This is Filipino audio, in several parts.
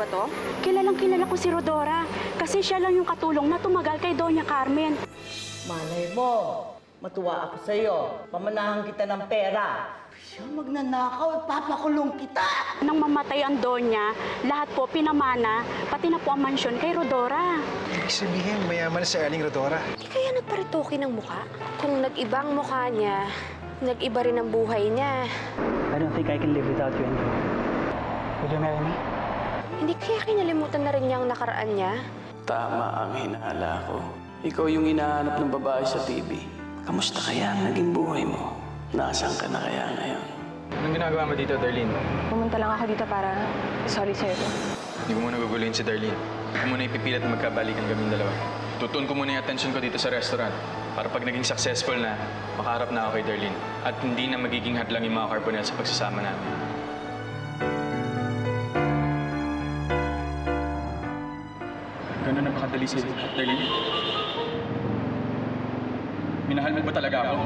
ba to? Kilalang-kilala ko si Rodora kasi siya lang yung katulong na tumagal kay Doña Carmen. Malay mo, matuwa ako sa'yo. Pamanahan kita ng pera. Siya magnanakaw, papakulong kita. Nang mamatay ang Doña, lahat po pinamana, pati na po ang mansyon kay Rodora. Ibig sabihin, mayaman si Aling Rodora. Hindi kaya nagparitoke ng mukha? Kung nag-iba ang mukha niya, nag-iba rin ang buhay niya. I don't think I can live without you anymore. Will you marry me? Hindi kaya kinalimutan na rin niya ang nakaraan niya? Tama ang hinala ko. Ikaw yung hinahanap ng babae sa TV. Kamusta kaya ang naging buhay mo? Nasaan ka na kaya ngayon? Anong ginagawa mo dito, Darlene? Pumunta lang ako dito para sorry sa'yo. Hindi ko muna guguluhin si Darlene. Hindi ko muna ipipilit na magkabalikan kaming dalawa. Tutuon ko muna yung atensyon ko dito sa restaurant para pag naging successful na, makaharap na ako kay Darlene. At hindi na magiging hadlang yung mga Carbonell sa pagsasama namin. Gano'n napakadali si Darlene? Minahal mo ba talaga ako?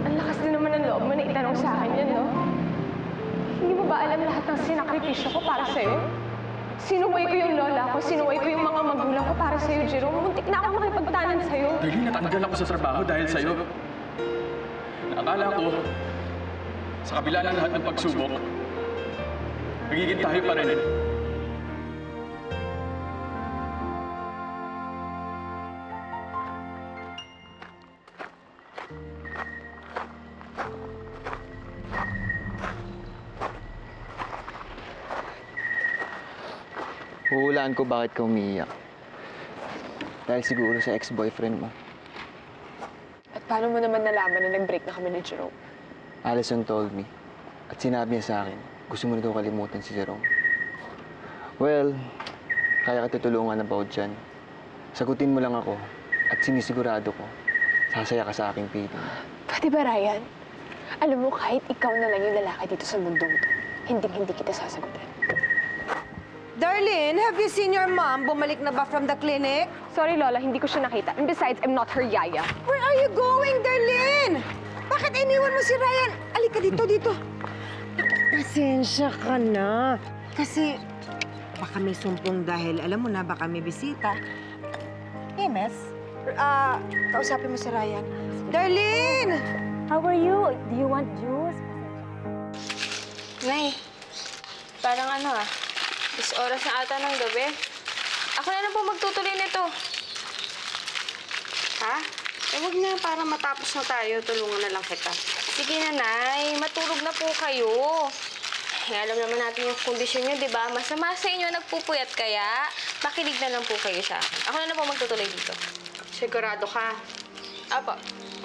Ang lakas din naman ng loob mo na itanong sa akin yan, no? Hindi mo ba alam lahat ng sinakripisyo ko para sa'yo? Sinuway ko yung lola ko, sinuway ko yung mga magulang ko para sa'yo, Jerome. Muntik na ako makipagtanan sa'yo. Darlene, natanggal ako sa trabaho dahil sa'yo. Nakakala ko, sa kabila ng lahat ng pagsubok, magiging tayo pa rin. Huhulaan ko bakit ka umiiyak. Dahil siguro sa ex-boyfriend mo. At paano mo naman nalaman na nag-break na kami ni Jerome? Allison told me. At sinabi niya sa akin, gusto mo na daw kalimutan si Jerome. Well, kaya ka tutulungan about dyan. Sagutin mo lang ako at sinisigurado ko, sasaya ka sa aking piling. Pwede ba, Ryan? Alam mo, kahit ikaw na lang yung lalaki dito sa mundong to, hindi kita sasagutin. Darlene, have you seen your mom? Bumalik na ba from the clinic? Sorry, Lola, hindi ko siya nakita. And besides, I'm not her yaya. Where are you going, Darlene? Bakit iniwan mo si Ryan? Alika dito. Pasensya ka na. Kasi baka may sumpong dahil, alam mo na, baka may bisita. Hey, Miss. Kausapin mo si Ryan. Darlene! How are you? Do you want juice? Nay, parang oras na ata ng gabi. Ako na lang po magtutuloy nito. Ha? Huwag na, para matapos na tayo, tulungan na lang kita. Sige na, Nay. Matulog na po kayo. Alam naman natin yung kondisyon nyo, di ba? Masama sa inyo, nagpupuyat kaya. Makinig na lang po kayo sa akin. Ako na lang po magtutuloy dito. Sigurado ka? Apo.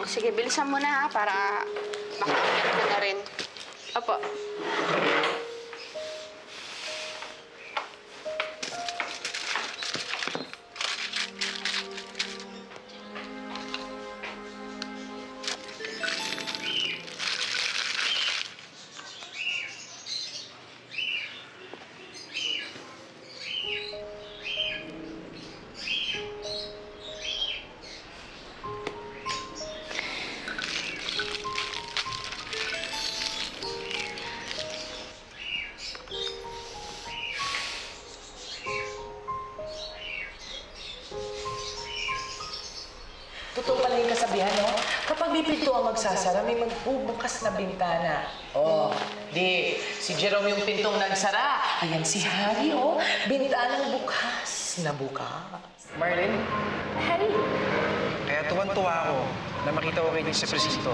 Sige, bilisan mo na ha, para makakita ka na rin. Apo. Totoo pala yung kasabihan, no? Kapag may pinto ang magsasara, may magbubukas na bintana. Oh, di, si Jerome yung pintong nagsara. Ayan si Harry, oh. Bintanang bukas na bukas. Marlene, Harry! kaya tuwan-tuwa ako na makita ko kayo sa presinto.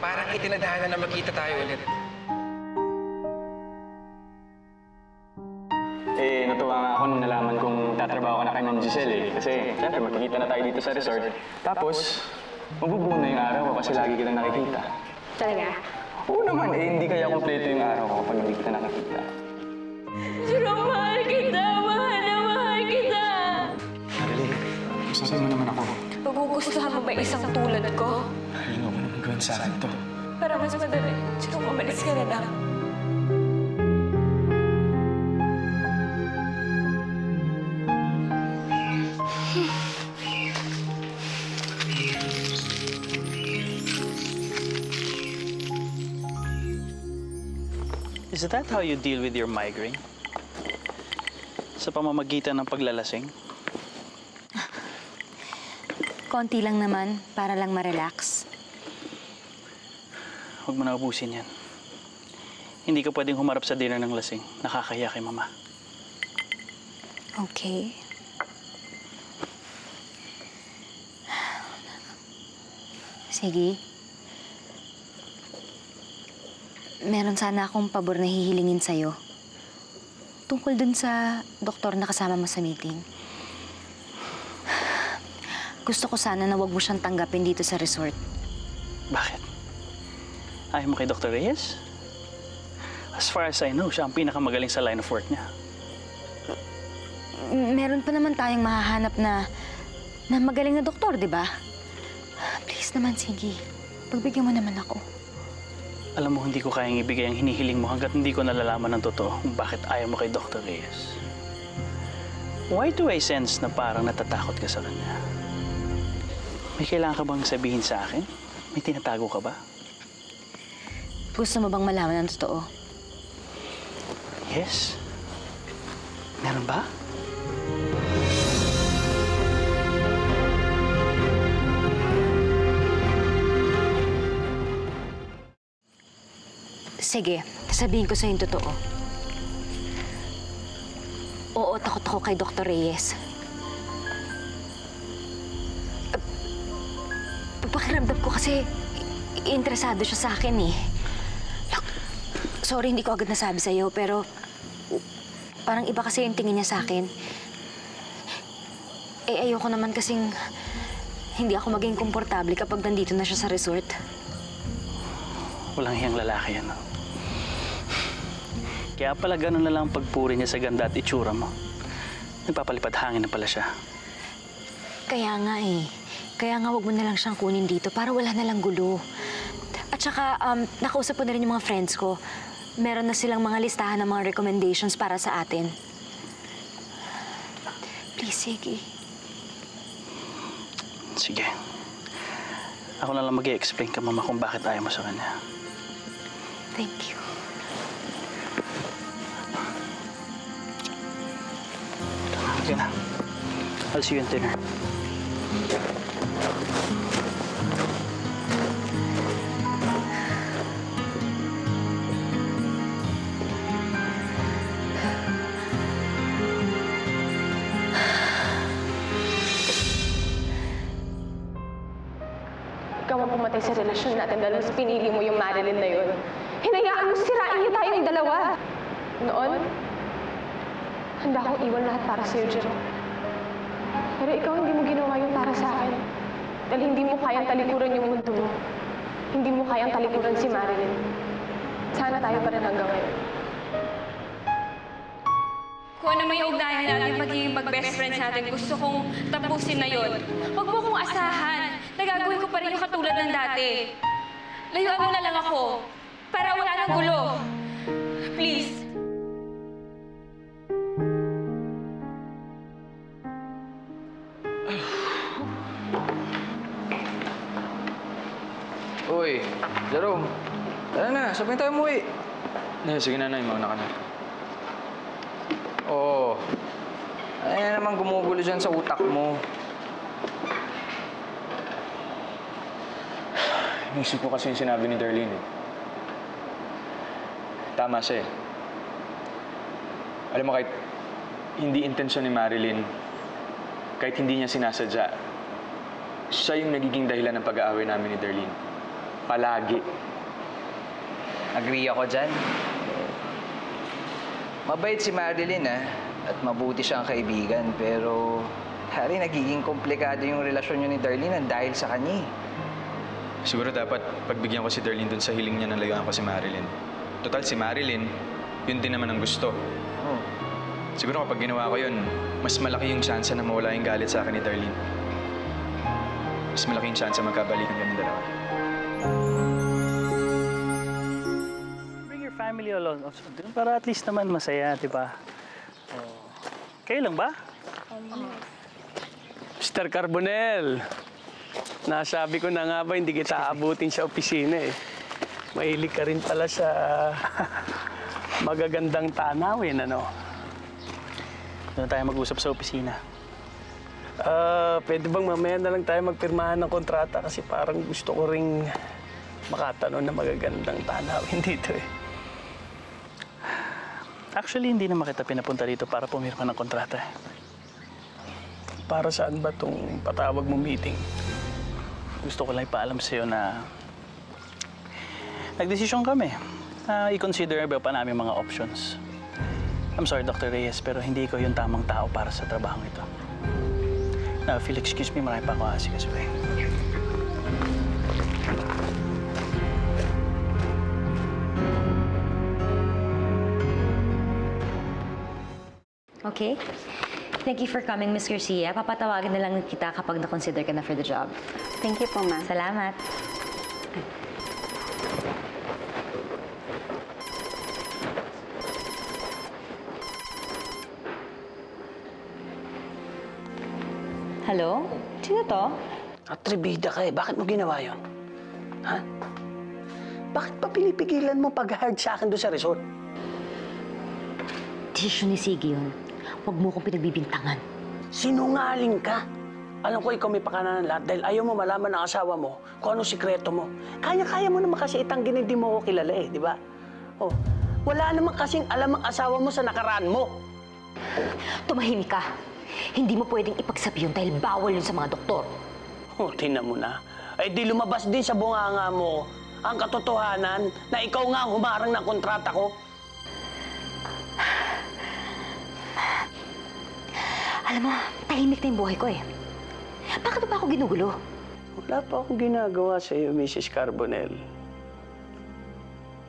Parang itinadhana na makita tayo ulit. Natuwa nga ako nung nalaman kong tatrabaho ka na kay Ma'am Giselle eh. Kasi, syempre, magkikita na tayo dito sa resort. Tapos, mabubuo na yung araw ko kasi lagi kitang nakikita. Talaga? Oo naman, hindi kaya kompleto yung araw ko kapag hindi kita nakikita. Jerome, mahal kita! Mahal kita! Marilyn, sasabi mo naman ako. Magugustuhan mo ba isang tulad ko? Marilyn, huwag mo naman gawin sa akin to. Para mas madali. Jerome, umalis ka na lang. Is that how you deal with your migraine? sa pamamagitan ng paglalasing? Konti lang naman, para lang ma-relax. Huwag mo na ubusin yan. Hindi ka pwedeng humarap sa dinner ng lasing. Nakakahiya kay Mama. Okay. Sige. Meron sana akong pabor na hihilingin sa'yo. Tungkol dun sa doktor na kasama mo sa meeting. Gusto ko sana na wag mo siyang tanggapin dito sa resort. Bakit? Ayaw mo kay Dr. Reyes? As far as I know, siya ang pinakamagaling sa line of work niya. Meron pa naman tayong mahahanap na magaling na doktor, di ba? Please naman, sige. Pagbigyan mo naman ako. Alam mo, hindi ko kayang ibigay ang hinihiling mo hanggat hindi ko nalalaman ng totoo kung bakit ayaw mo kay Dr. Reyes. Why do I sense na parang natatakot ka sa kanya? May kailangan ka bang sabihin sa akin? May tinatago ka ba? Gusto mo bang malaman ang totoo? Yes. Meron ba? Sige, sasabihin ko sa'yo yung totoo. Oo, takot ako kay Dr. Reyes. Pakiramdam ko kasi interesado siya sa akin eh. Look, sorry hindi ko agad nasabi sa'yo, pero parang iba kasi yung tingin niya sa akin. Eh, ayoko naman kasing hindi ako maging komportable kapag nandito na siya sa resort. Walang hiyang lalaki yan. Kaya pala ganun na lang ang pagpuri niya sa ganda at itsura mo. Nagpapalipad hangin na pala siya. Kaya nga eh. Kaya nga wag mo na lang siyang kunin dito para wala na lang gulo. At saka, nakausap ko na rin yung mga friends ko. Meron na silang mga listahan ng mga recommendations para sa atin. Please, sige. Sige. Ako na lang mag-i-explain ka, Mama, kung bakit ayaw mo sa kanya. Thank you. Okay na. I'll see you in dinner. Ikaw ang pumatay sa relasyon natin dahil mas pinili mo yung Marilyn na yun. Hinayaan mo sirain niya tayong dalawa. Noon, handa akong iwan lahat para sa'yo, Jerome. Pero ikaw hindi mo ginawa yun para sa akin. Dahil hindi mo kayang talikuran yung mundo mo. Hindi mo kayang talikuran si Marilyn. Sana tayo pa rin hanggang ngayon. Kung ano may ugnayan natin pagiging mag-best friends natin, gusto kong tapusin na yon. Huwag mo kong asahan na gagawin ko pa rin yung katulad ng dati. Layuan mo na lang ako para wala nang gulo. Please. Uy, Jerome. Tara na, sabay tayo umuwi. Sige na, mauna ka na. Oo. Ay na naman gumugulo dyan sa utak mo. Naisip ko kasi yung sinabi ni Darlene eh. Tama siya eh. Alam mo, kahit hindi intensyon ni Marilyn, kahit hindi niya sinasadya, siya yung nagiging dahilan ng pag-aaway namin ni Darlene. Palagi. Agree ako dyan. Mabait si Marilyn at mabuti siyang kaibigan, pero hari nagiging komplikado yung relasyon niyo ni Darlene dahil sa kanya eh. Siguro dapat pagbigyan ko si Darlene dun sa hiling niya na layuan ko si Marilyn. Total, si Marilyn, yun din naman ang gusto. Oh. Siguro kapag ginawa ko yun, mas malaki yung chance na mawala yung galit sa akin ni Darlene. Mas malaki yung chance na magkabalikan kami dalawa. Bring your family along also, para at least naman masaya, di ba? Oh. Kayo lang ba? Mr. Carbonel, nasabi ko na nga ba hindi kita abutin sa opisina eh. Mahilig ka rin pala sa magagandang tanawin, ano? Doon na tayo mag-usap sa opisina. Pwede bang mamaya na lang tayo magpirmahan ng kontrata kasi parang gusto ko ring makatanong na magagandang tanawin dito eh. Actually, hindi naman kita pinapunta dito para pumirma ng kontrata. Para saan ba itong patawag mo meeting? Gusto ko lang ipaalam sa'yo na nagdesisyon kami. I-consider ba pa namin mga options. I'm sorry, Dr. Reyes, pero hindi ko yung tamang tao para sa trabaho ito. Now, if you'll excuse me, marami pa ako asikasuhin. Okay? Thank you for coming, Miss Garcia. Papatawagan na lang kita kapag na-consider ka na for the job. Thank you po, ma'am. Salamat. Hello? Sino to? Atribida ka eh. Bakit mo ginawa yun? Ha? Bakit pa pinipigilan mo pag-hard sa akin doon sa resort? Desisyon ni Sige yun. Huwag mo kong pinagbibintangan. Sinungaling ka. Alam ko ikaw may pakana ng lahat dahil ayaw mo malaman ng asawa mo kung anong sikreto mo. Kaya-kaya mo naman kasi itanggi na hindi mo ako kilala eh, di ba? Oh, wala naman kasing alam ang asawa mo sa nakaraan mo. Tumahimik ka. Hindi mo pwedeng ipagsabi yun dahil bawal yun sa mga doktor. Oh, tingnan mo na. Ay di lumabas din sa bunganga mo ang katotohanan na ikaw nga ang humarang ng kontrata ko. Alam mo, tahimik na yung buhay ko eh. Bakit ba ako ginugulo? Wala pa akong ginagawa sa iyo, Mrs. Carbonell.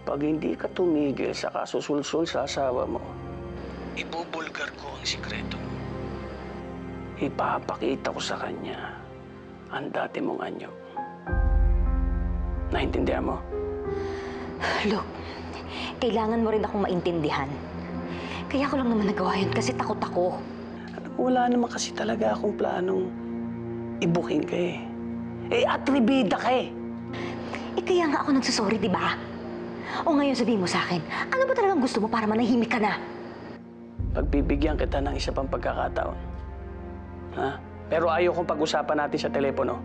Pag hindi ka tumigil sa kasusulsul sa asawa mo, ibubulgar ko ang sikreto mo. Ipapakita ko sa kanya ang dati mong anyo. Naintindihan mo? Look, kailangan mo rin akong maintindihan. Kaya ko lang naman nagawa yun kasi takot ako. Wala naman kasi talaga akong planong ibuking ka eh. Atribida ka eh. Kaya nga ako nagsasorry, di ba? O ngayon sabihin mo sa akin, ano ba talagang gusto mo para manahimik ka na? Pagbibigyan kita ng isa pang pagkakataon. Ha? Pero ayaw kong pag-usapan natin sa telepono.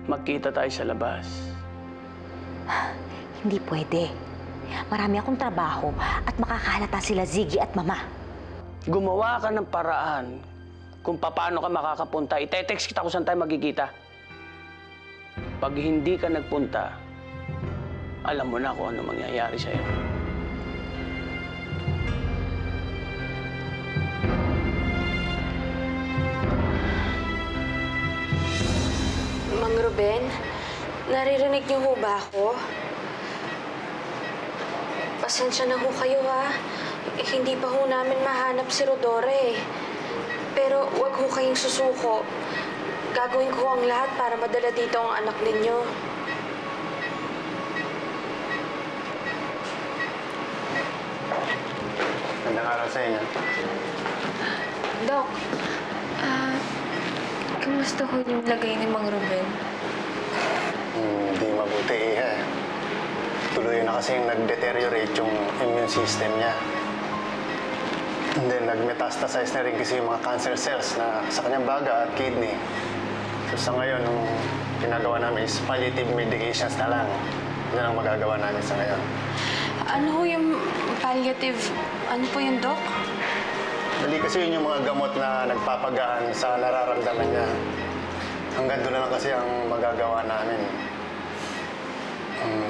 Magkita tayo sa labas. Hindi pwede. Marami akong trabaho at makakahalata sila Ziggy at Mama. Gumawa ka ng paraan kung paano ka makakapunta. Ite-text kita kung saan tayo magkikita. Pag hindi ka nagpunta, alam mo na kung ano mangyayari sa'yo. Mang Ruben, naririnig niyo ho ba ako? Pasensya na ho kayo ha. Hindi pa ho namin mahanap si Rodora eh. Pero wag ho kayong susuko. Gagawin ko ang lahat para madala dito ang anak ninyo. Magandang araw sa inyo. Dok, kamusta ho yung lagay ni Mang Ruben? Hindi mabuti eh. Tuloy na kasi nag-deteriorate yung immune system niya. And then nag-metastasize na rin kasi yung mga cancer cells na sa kanyang baga at kidney. So sa ngayon, yung ginagawa namin is palliative medications na lang. Yun ang magagawa namin sa ngayon. Ano ho yung palliative? Ano po yung Dok? Dali kasi yun yung mga gamot na nagpapagaan sa nararamdaman niya. Hanggang doon na lang kasi ang magagawa namin.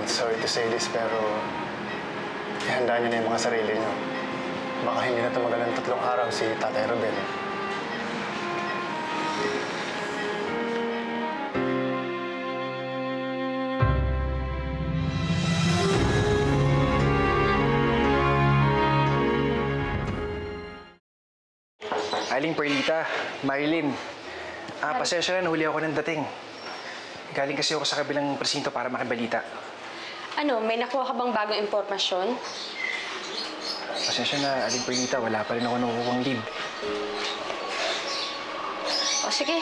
Sorry to say this, pero ihanda niyo na yung mga sarili niyo. Baka hindi na tumagal ng 3 araw si Tatay Ruben. Aling Perlita, Marilyn. Pasensya na, nahuli ako ng dating. Galing kasi ako sa kabilang presinto para makibalita. Ano, may nakuha ka bang bagong impormasyon? Pasensya na, Aling Perlita, wala pa rin ako nakukuhang lead. O sige,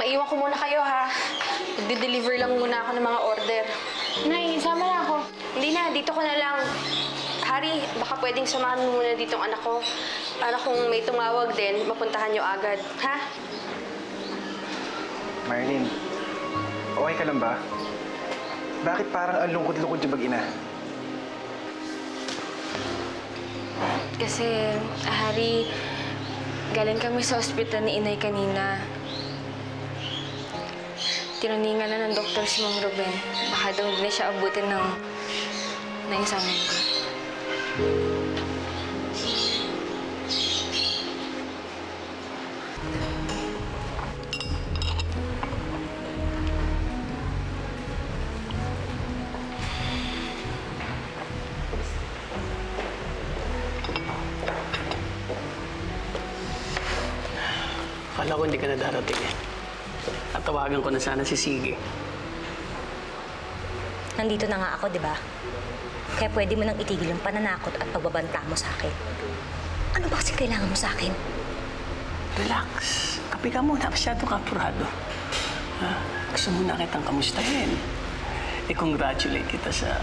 maiwan ko muna kayo ha. Magde-deliver lang muna ako ng mga order. Nay, sama na ako. Hindi na, dito ko na lang. Harry, baka pwedeng samahan mo muna dito ang anak ko. Para kung may tumawag din, mapuntahan nyo agad, ha? Marlene, okay ka lang ba? Bakit parang ang lungkot-lungkot yung mag-ina? Kasi, Hari, galing kami sa ospital ni Inay kanina. Tinaningan na ng doktor si Mang Ruben. Baka daw hindi na siya abutin ng exam ko. Akala ko hindi ka na darating eh. At tawagan ko na sana si Sige. Nandito na nga ako, di ba? Kaya pwede mo nang itigil yung pananakot at pagbabanta mo sa akin. Ano ba kasi kailangan mo sa akin? Relax. Kapi ka muna. Masyado ka apurado. Gusto muna kitang kamustahin. I-congratulate kita sa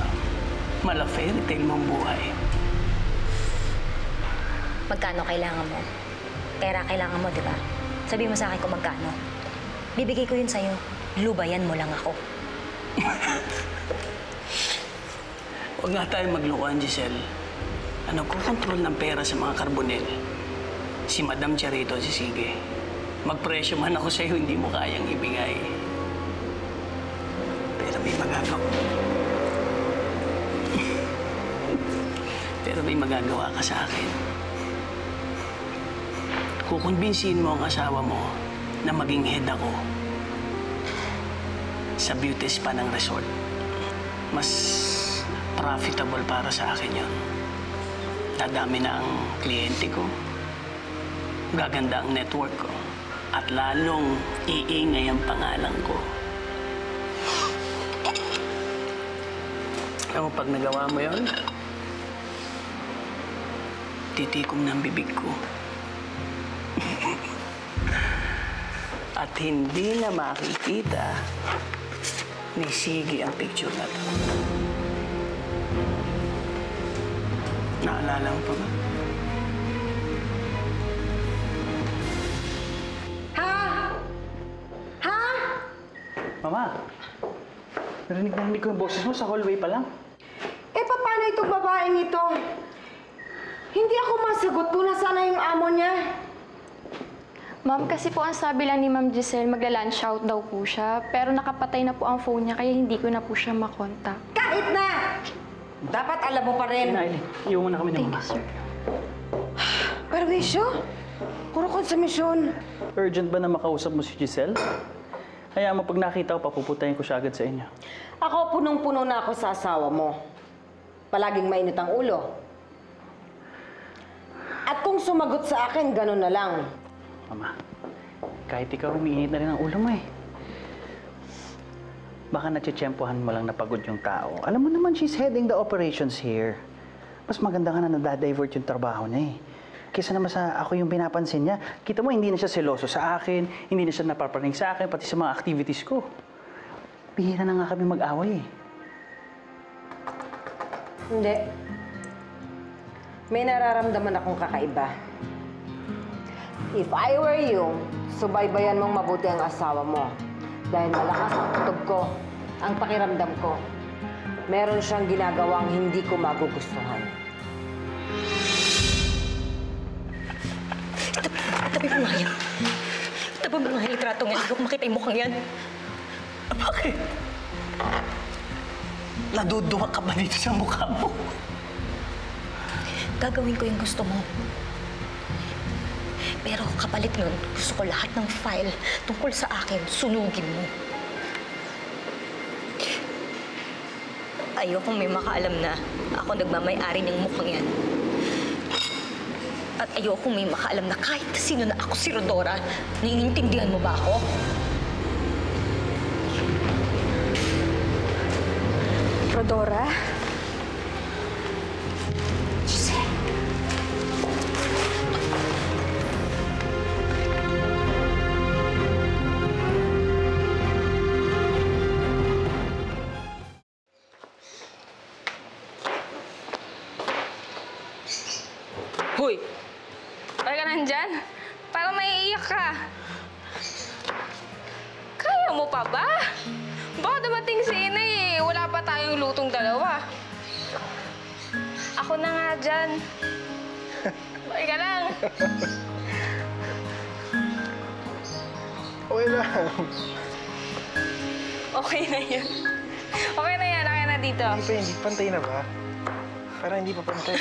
mala-fairy tale mong buhay. Magkano kailangan mo? Pera kailangan mo, di ba? Sabi mo sa akin kung magkano. Bibigay ko yun sa'yo. Lubayan mo lang ako. Huwag nga tayo maglukuhan, Giselle. Ano, kukontrol ng pera sa mga karbonel. Si Madam Charito, si Sige. Magpresyo man ako sa'yo, hindi mo kayang ibigay. Pero may magagawa. Pero may magagawa ka sa akin. Kukumbinsihin mo ang asawa mo na maging head ako sa beauty spa ng resort. Mas profitable para sa akin yun. Dadami na ang kliyente ko. Gaganda ang network ko. At lalong iingay ang pangalan ko. Alam mo, pag nagawa mo yun, titikom ng bibig ko. At hindi na makikita ni Sige ang picture na to. Naalala mo pa ba? Mama, narinig ko yung boses mo sa hallway pa lang. Eh, paano itong babaeng ito? Hindi ako masagot kung nasaan na yung amo niya. Ma'am, kasi po ang sabi lang ni Ma'am Giselle, magla-lunch out daw po siya. Pero nakapatay na po ang phone niya, kaya hindi ko na po siya makontak. Kahit na! Dapat alam mo pa rin. Eileen, iwan mo na kami ng mama. Thank you, sir. Perwisyo? Puro konsumisyon. Urgent ba na makausap mo si Giselle? Kaya mo, pag nakita ko, papuputayin ko siya agad sa inyo. Ako, punong-puno na ako sa asawa mo. Palaging mainit ang ulo. At kung sumagot sa akin, ganun na lang. Mama, kahit ikaw umiinit na rin ang ulo mo eh. Baka natsyempohan mo lang na pagod yung tao. Alam mo naman, she's heading the operations here. Mas maganda nga na nadadivert yung trabaho niya eh. Kaysa naman sa ako yung pinapansin niya, kita mo hindi na siya seloso sa akin, hindi na siya napapraning sa akin, pati sa mga activities ko. Bihira na nga kami mag-away eh. Hindi. May nararamdaman akong kakaiba. If I were you, subaybayan mong mabuti ang asawa mo. Dahil malakas ang kutob ko, ang pakiramdam ko. Meron siyang ginagawang hindi ko magugustuhan. Tabi mo nga yan. Tabi mo nga yung tratong yan. Hindi ko makita yung mukhang yan. Bakit? Naduduwa ka ba dito sa mukha mo? Gagawin ko yung gusto mo. Pero kapalit nun, gusto ko lahat ng file tungkol sa akin, sunugin mo. Ayokong may makaalam na ako nagmamay-ari ng mukhang yan. At ayokong may makaalam na kahit sino na ako si Rodora. Naiintindihan mo ba ako? Rodora? Hoy! Parang maiiyak ka. Kaya mo pa ba? Baka dumating si Inay eh. Wala pa tayong lutong dalawa. Ako na nga dyan. Bye ka lang. Okay lang. Okay na yan. Okay na yan. Okay na dito. Hindi pantay na ba? Parang hindi pa pantay.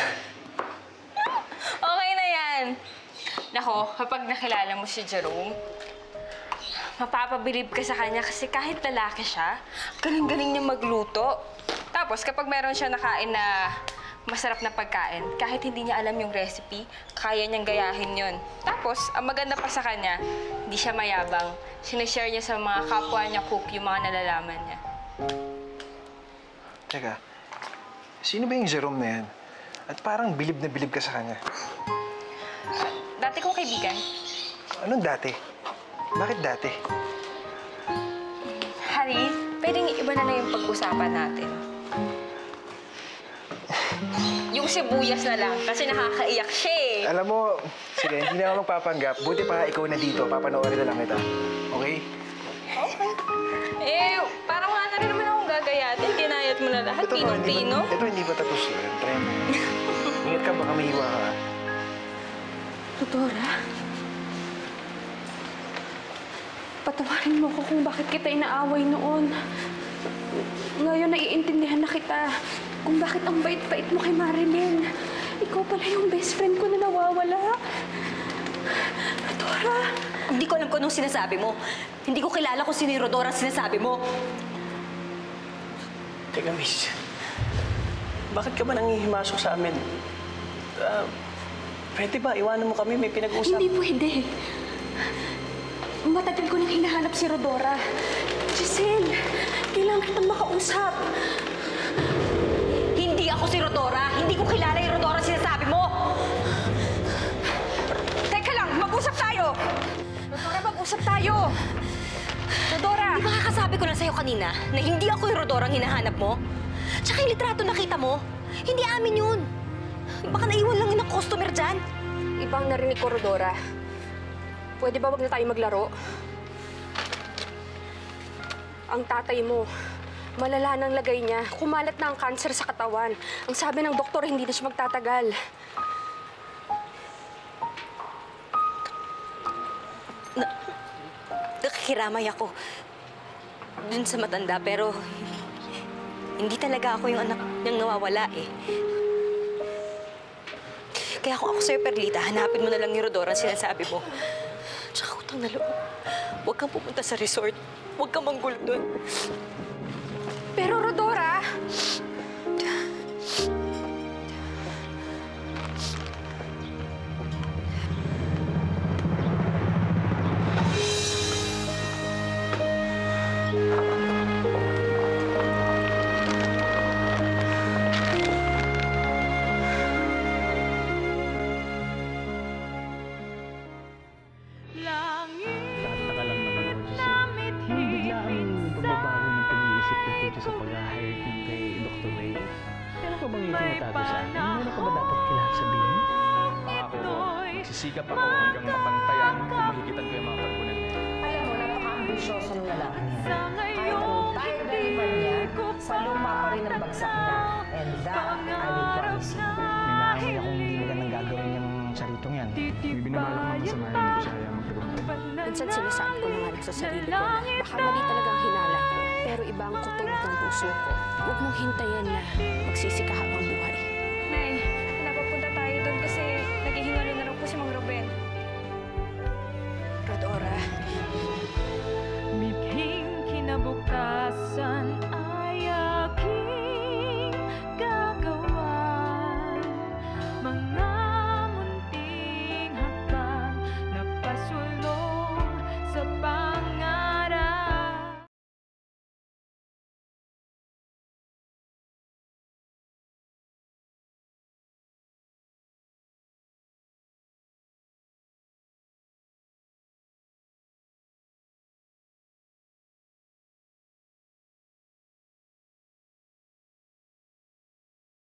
Okay na yan. Nako, kapag nakilala mo si Jerome, mapapabilib ka sa kanya kasi kahit lalaki siya, galing-galing niya magluto. Tapos kapag meron siya nakain na masarap na pagkain, kahit hindi niya alam yung recipe, kaya niyang gayahin yon. Tapos, ang maganda pa sa kanya, hindi siya mayabang. Sinashare niya sa mga kapwa niya cook yung mga nalalaman niya. Teka, sino ba yung Jerome na yan? At parang bilib na bilib ka sa kanya. Dati kong kaibigan. Anong dati? Bakit dati? Harry, pwedeng iba na yung pag-usapan natin. Yung sibuyas na lang, kasi nakakaiyak siya eh. Alam mo, sige, hindi na ako magpapanggap. Buti pa ikaw na dito, papanoorin na lang kita. Okay? Okay. Eh, parang wala na rin naman akong gagayatin. Kinayat mo na lahat, pinong-pino. Ito hindi pa tapos yan. Try mo. Ingat ka, baka mahiwa ka. Rodora, patawarin mo ko kung bakit kita inaaway noon. Ngayon, naiintindihan na kita kung bakit ang bait-bait mo kay Marilyn. Ikaw pala yung best friend ko na nawawala. Rodora! Hindi ko alam kung anong sinasabi mo. Hindi ko kilala kung sino yung Rodora ang sinasabi mo. Teka, miss. Bakit ka ba nangihimasok sa amin? Pwede ba? Iwanan mo kami. May pinag-uusap. Hindi pwede. Matagal ko nang hinahanap si Rodora. Giselle, kailangan kitang makausap. Hindi ako si Rodora. Hindi ko kilala yung Rodora sinasabi mo. Teka lang, mag-usap tayo. Rodora, mag-usap tayo. Rodora! Di ba kakasabi ko lang sa'yo kanina na hindi ako yung Rodora ang hinahanap mo? Tsaka yung litrato nakita mo, hindi amin yun. Baka naiwan lang yun ng customer dyan. Ibang narinig ko, Rodora. Pwede ba wag na tayo maglaro? Ang tatay mo, malala ng lagay niya. Kumalat na ang cancer sa katawan. Ang sabi ng doktor, hindi na siya magtatagal. Nakikiramay ako dun sa matanda, pero hindi talaga ako yung anak niyang nawawala eh. Kaya kung ako sa'yo, Perlita, hanapin mo na lang yung Rodora ang sinasabi mo. Tsaka utang na loob, huwag kang pupunta sa resort. Huwag kang manggulo dun. Pero Rodora! Tataka lang naman ako, Giselle. Yung bigla ang pagbabago ng pag-iisip tungkol sa pag-hire ng kay Dr. Ray. Meron ka bang itinatago sa akin? Meron ka ba dapat kailangan sabihin? Pangako ko, magsisikap ako hanggang mapantayan kung mahigitan ko yung mga karbunan na yan. Alam mo, napaka-ambisyoso ng lalaki niya. Kahit kung tayo na naman niya, sa lupa pa rin ang bagsak niya. And that, I will promise you. May naamoy akong hindi magandang gagawin yung saritong yan. May binabalak naman sa mga hindi ko siya kaya magpagpunta. Minsan sinasabi ko na nga lang sa sarili ko na baka mali talagang hinala ko. Pero iba ang kutob ng puso ko. Huwag mong hintayin na magsisi ka habang buhay.